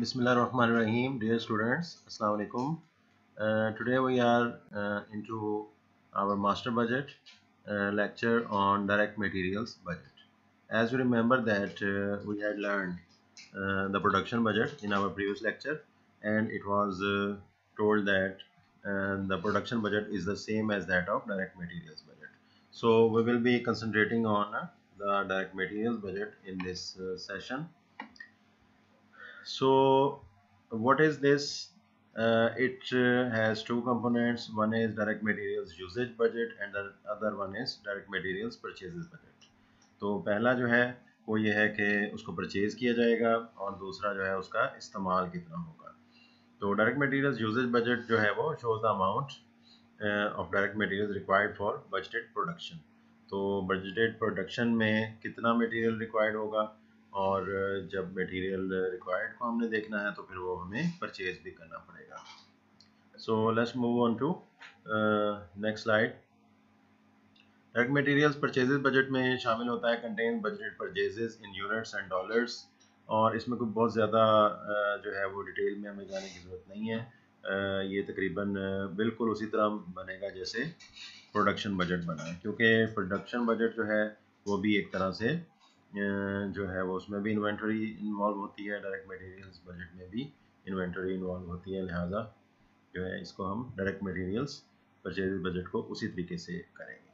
Bismillahirrahmanirrahim. Dear students, Assalamu alaikum. Today we are into our master budget lecture on direct materials budget. As you remember that we had learned the production budget in our previous lecture, and it was told that the production budget is the same as that of direct materials budget. So we will be concentrating on the direct materials budget in this session. So what is this? It has two components. One is direct materials usage budget and the other one is direct materials purchases budget. तो पहला जो है वो ये है कि उसको purchase किया जाएगा और दूसरा जो है उसका इस्तेमाल कितना होगा. तो डायरेक्ट मटेरियल्स यूजेज बजट जो है वो shows the amount of direct materials required for budgeted production. तो बजटेड प्रोडक्शन में कितना मटेरियल रिक्वायर्ड होगा और जब मटेरियल रिक्वायर्ड को हमने देखना है तो फिर वो हमें परचेज भी करना पड़ेगा. So let's move on to next slide. Direct materials purchases budget में शामिल होता है contain budgeted purchases in units and dollars. और इसमें कोई बहुत ज़्यादा जो है वो डिटेल में हमें जाने की ज़रूरत नहीं है. ये तकरीबन बिल्कुल उसी तरह बनेगा जैसे प्रोडक्शन बजट बना है, क्योंकि प्रोडक्शन बजट जो है वो भी एक तरह से जो है वो उसमें भी इन्वेंटरी इन्वॉल्व होती है. डायरेक्ट मटेरियल्स बजट में भी इन्वेंटरी इन्वॉल्व होती है, लिहाजा जो है इसको हम डायरेक्ट मटेरियल्स परचेज बजट को उसी तरीके से करेंगे.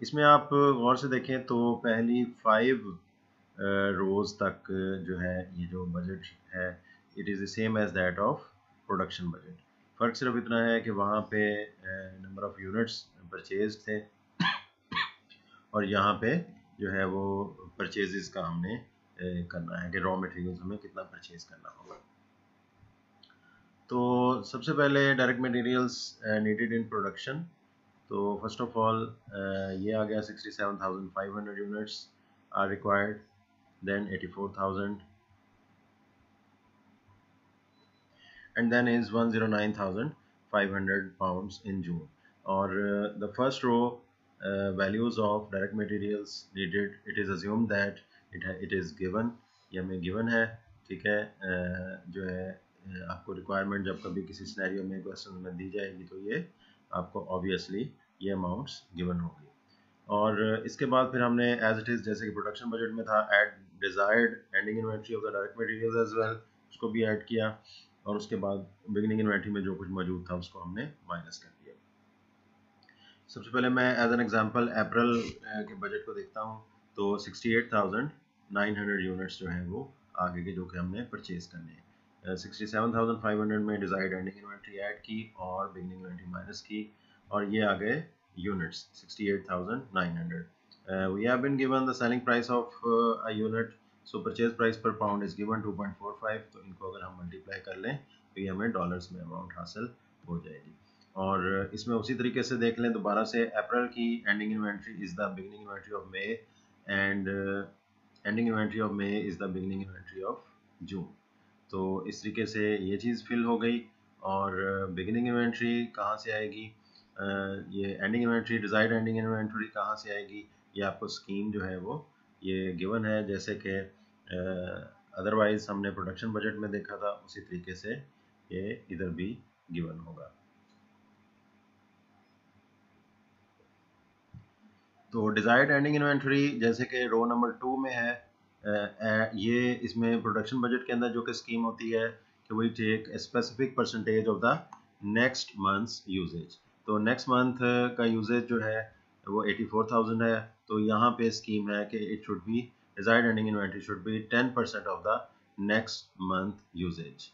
इसमें आप गौर से देखें तो पहली 5 रोज़ तक जो है ये जो बजट है it is the same as that of production budget. फ़र्क सिर्फ इतना है कि वहाँ पे नंबर ऑफ़ यूनिट्स परचेज थे और यहाँ पे जो है वो परचेजेस का हमने करना है कि रॉ मटेरियल्स हमें कितना परचेज करना होगा. तो सबसे पहले direct materials needed in production. तो फर्स्ट ऑफ ऑल ये आ गया 67,500 units are required, then 84,000 and then is 109,500 pounds in June. Or the first row values of direct materials needed, it is assumed that it is given, ये हमें given है, ठीक है. जो है आपको रिक्वायरमेंट जब कभी किसी सिनेरियो में क्वेश्चन में दी जाएगी तो ये आपको ऑब्वियसली ये अमाउंट्स गिवन होगी. और इसके बाद फिर हमने एज इट इज़ जैसे कि प्रोडक्शन बजट में था add desired ending inventory of the direct materials as well, उसको भी ऐड किया और उसके बाद बिगिनिंग इन्वेंट्री में जो कुछ मौजूद था उसको हमने माइनस कर दिया. सबसे पहले मैं एज एन एग्जांपल अप्रैल के बजट को देखता हूँ. तो 68,900 यूनिट्स जो हैं वो आगे के जो कि हमने परचेज करने हैं. 67,500 में डिजायर्ड एंडिंग इन्वेंट्री ऐड की और बिगिनिंग इन्वेंट्री माइनस की और ये आ गए units 68,900. We have been given the selling price of a unit. So purchase price per pound is given 2.45. तो इनको अगर हम मल्टीप्लाई कर लें तो ये हमें डॉलर्स में अमाउंट हासिल हो जाएगी. और इसमें उसी तरीके से देख लें दोबारा से अप्रैल की ending inventory is the beginning inventory of May and ending inventory of May is the beginning inventory of June. तो इस तरीके से ये चीज़ फिल हो गई. और बिगिनिंग इन्वेंट्री कहाँ से आएगी, ये ending inventory desired ending inventory कहाँ से आएगी, ये आपको स्कीम जो है वो ये गिवन है जैसे कि अदरवाइज हमने प्रोडक्शन बजट में देखा था उसी तरीके से ये इधर भी गिवन होगा. तो डिजायर्ड एंडिंग इन्वेंट्री जैसे कि रो नंबर 2 में है, ये इसमें प्रोडक्शन बजट के अंदर जो कि स्कीम होती है कि वही take a specific percentage of the next month's usage. तो नेक्स्ट मंथ का यूजेज जो है वो 84,000 है. तो यहाँ पे स्कीम है कि it should be desired ending inventory should be 10% of the next month usage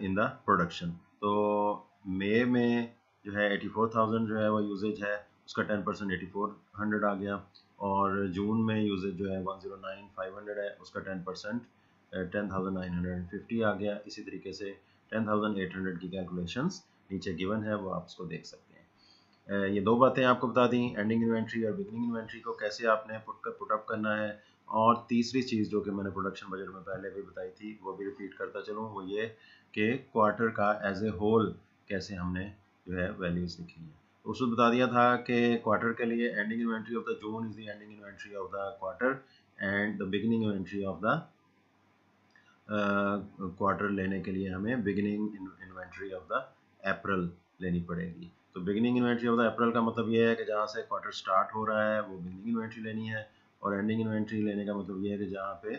in the production. तो मई में जो है 84,000 जो है वो यूजेज है, उसका 10% 8400 आ गया. और जून में यूजेज जो है 109,500 है, उसका 10% 10,950 आ गया. इसी तरीके से 10,800 की कैलकुलेशंस नीचे गिवन है, वो आप उसको देख सकते हैं. ये दो बातें आपको बता दी, एंडिंग इन्वेंट्री और बिगिनिंग इन्वेंट्री को कैसे आपने पुट अप करना है. और तीसरी चीज़ जो कि मैंने प्रोडक्शन बजट में पहले भी बताई थी वो भी रिपीट करता चलूँ, वो ये कि क्वार्टर का एज ए होल कैसे हमने जो है वैल्यूज़ लिखी हैं. उसको बता दिया था कि क्वार्टर के लिए ending inventory of the June is the ending inventory of the quarter and the beginning inventory of the quarter लेने के लिए हमें beginning inventory of the April लेनी पड़ेगी। तो beginning inventory of the April का मतलब ये है कि जहाँ से क्वार्टर स्टार्ट हो रहा है वो बिगिनिंग इन्वेंट्री लेनी है, और एंडिंग इन्वेंट्री लेने का मतलब ये है कि जहाँ पे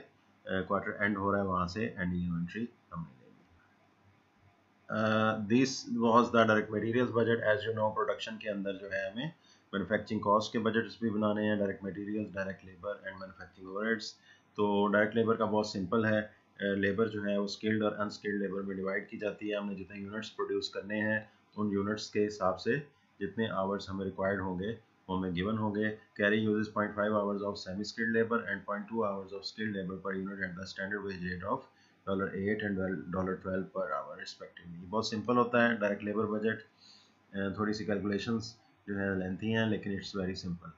क्वार्टर एंड हो रहा है वहाँ से एंडिंग इन्वेंट्री हमने लेनी है। This was the direct materials budget. As you know production के अंदर जो है हमें मैन्युफैक्चरिंग कॉस्ट के बजट्स भी बनाने हैं, direct materials, direct labour and manufacturing overheads. तो डायरेक्ट लेबर का बहुत सिंपल है, लेबर जो है वो स्किल्ड और अनस्किल्ड लेबर में डिवाइड की जाती है। हमने जितने यूनिट्स प्रोड्यूस करने हैं उन यूनिट्स के हिसाब से जितने आवर्स हमें रिक्वायर्ड होंगे वो हमें गिवन होंगे। Carry uses 0.5 hours of semi skilled labour and 0.2 hours of skilled labour per unit at the standard wage rate of $8 and $12 per hour respectively. बहुत सिंपल होता है डायरेक्ट लेबर बजट। थोड़ी सी calculations जो है लेंथी हैं लेकिन it's very simple.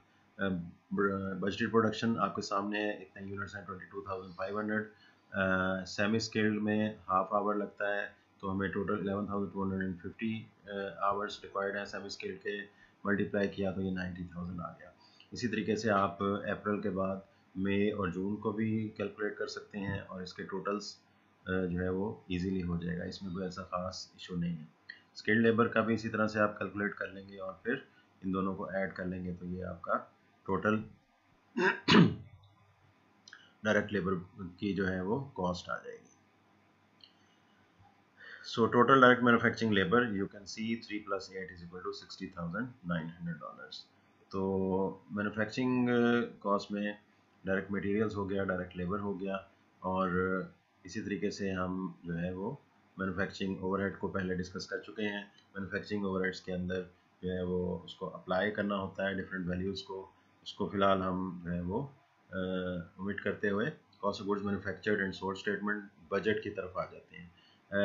Budgeted production आपके सामने है, इतने यूनिट्स हैं 22,500। सेमी स्किल्ड में हाफ आवर लगता है तो हमें टोटल 11,250 आवर्स रिक्वायर्ड हैं सेमी स्किल्ड के, मल्टीप्लाई किया तो ये 90,000 आ गया। इसी तरीके से आप अप्रैल के बाद मई और जून को भी कैलकुलेट कर सकते हैं और इसके टोटल्स जो है वो इजीली हो जाएगा, इसमें कोई ऐसा ख़ास इशू नहीं है। स्किल्ड लेबर का भी इसी तरह से आप कैलकुलेट कर लेंगे और फिर इन दोनों को ऐड कर लेंगे तो ये आपका टोटल डायरेक्ट लेबर की जो है वो कॉस्ट आ जाएगी। So total direct manufacturing labor you can see 3 plus 8 is equal to $60,900। तो मैन्युफैक्चरिंग कॉस्ट में डायरेक्ट मटेरियल्स हो गया, डायरेक्ट लेबर हो गया, और इसी तरीके से हम जो है वो मैन्युफैक्चरिंग ओवरहेड को पहले डिस्कस कर चुके हैं। मैन्युफैक्चरिंग ओवरहेड्स के अंदर जो है वो उसको अप्लाई करना होता है डिफरेंट वैल्यूज़ को, उसको फ़िलहाल हम जो है वो ओमिट करते हुए cost of goods manufactured and sold statement budget की तरफ आ जाते हैं।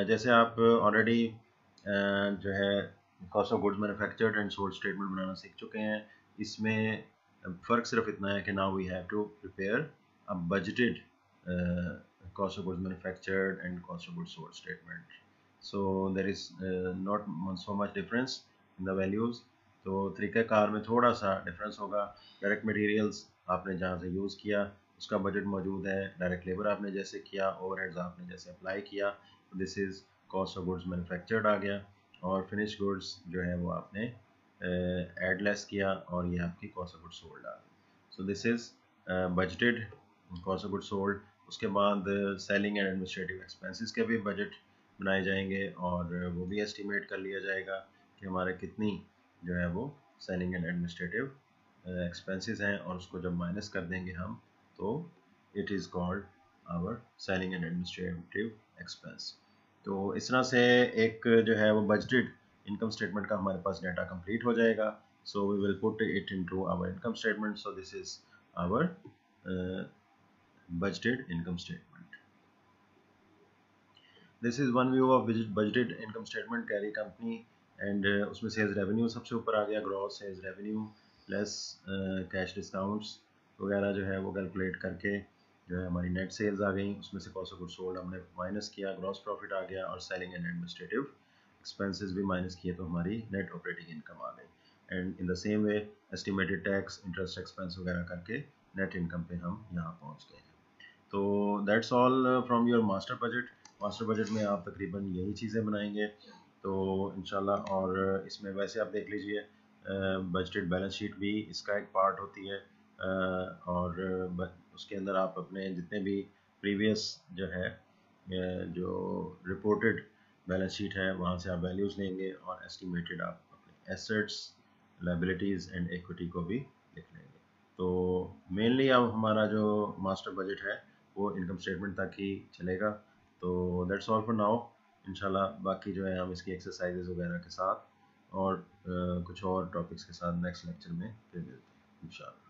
जैसे आप ऑलरेडी जो है cost of goods manufactured and sold statement बनाना सीख चुके हैं। इसमें फ़र्क सिर्फ इतना है कि now we have to prepare a budgeted cost of goods manufactured and cost of goods sold statement. So there is not so much difference in the values. तो तरीक़ाकार में थोड़ा सा डिफरेंस होगा। डायरेक्ट मटेरियल्स आपने जहाँ से यूज़ किया उसका बजट मौजूद है, डायरेक्ट लेबर आपने जैसे किया, ओवरहेड्स आपने जैसे अप्लाई किया, this is cost of goods manufactured आ गया, और फिनिश गुड्स जो है वो आपने एड लेस किया और ये आपकी कॉस्ट ऑफ गुड्स सोल्ड आ गई। सो this is budgeted cost of goods sold. उसके बाद सेलिंग एंड एडमिनिस्ट्रेटिव एक्सपेंसेस के भी बजट बनाए जाएंगे और वो भी एस्टिमेट कर लिया जाएगा कि हमारे कितनी जो है वो सेलिंग एंड एडमिनिस्ट्रेटिव एक्सपेंसेस हैं, और उसको जब माइनस कर देंगे हम तो it is called our selling and administrative expense. तो इस तरह से एक जो है वो बजटेड इनकम स्टेटमेंट का हमारे पास डाटा कंप्लीट हो जाएगा। So we will put it into our income statement. So this is our budgeted income statement. This is one view of budgeted income statement carry company, and उसमें sales revenue सबसे ऊपर आ गया, gross sales revenue less cash discounts वगैरह जो है वो calculate करके जो है हमारी नेट सेल्स आ गई, उसमें से कॉस्ट ऑफ गुड्स सोल्ड हमने माइनस किया, ग्रॉस प्रॉफिट आ गया, और सेलिंग एंड एडमिनिस्ट्रेटिव एक्सपेंसेस भी माइनस किए तो हमारी नेट ऑपरेटिंग इनकम आ गई। And in the same way estimated tax, interest expense वगैरह करके नेट इनकम पे हम यहाँ पहुँच गए हैं। तो that's all from your master budget. Master budget में आप तकरीबन यही चीज़ें बनाएंगे तो इंशाल्लाह। और इसमें वैसे आप देख लीजिए बजटेड बैलेंस शीट भी इसका एक पार्ट होती है, और उसके अंदर आप अपने जितने भी प्रीवियस जो है जो रिपोर्टेड बैलेंस शीट है वहाँ से आप वैल्यूज़ लेंगे और एस्टिमेटेड आप अपने एसेट्स, लायबिलिटीज़ एंड इक्विटी को भी लिख लेंगे। तो मेनली अब हमारा जो मास्टर बजट है वो इनकम स्टेटमेंट तक ही चलेगा। तो दैट्स ऑल फॉर नाउ। इंशाल्लाह बाकी जो है हम इसकी एक्सरसाइजेज वगैरह के साथ और कुछ और टॉपिक्स के साथ नेक्स्ट लेक्चर में फिर मिलते हैं इंशाल्लाह।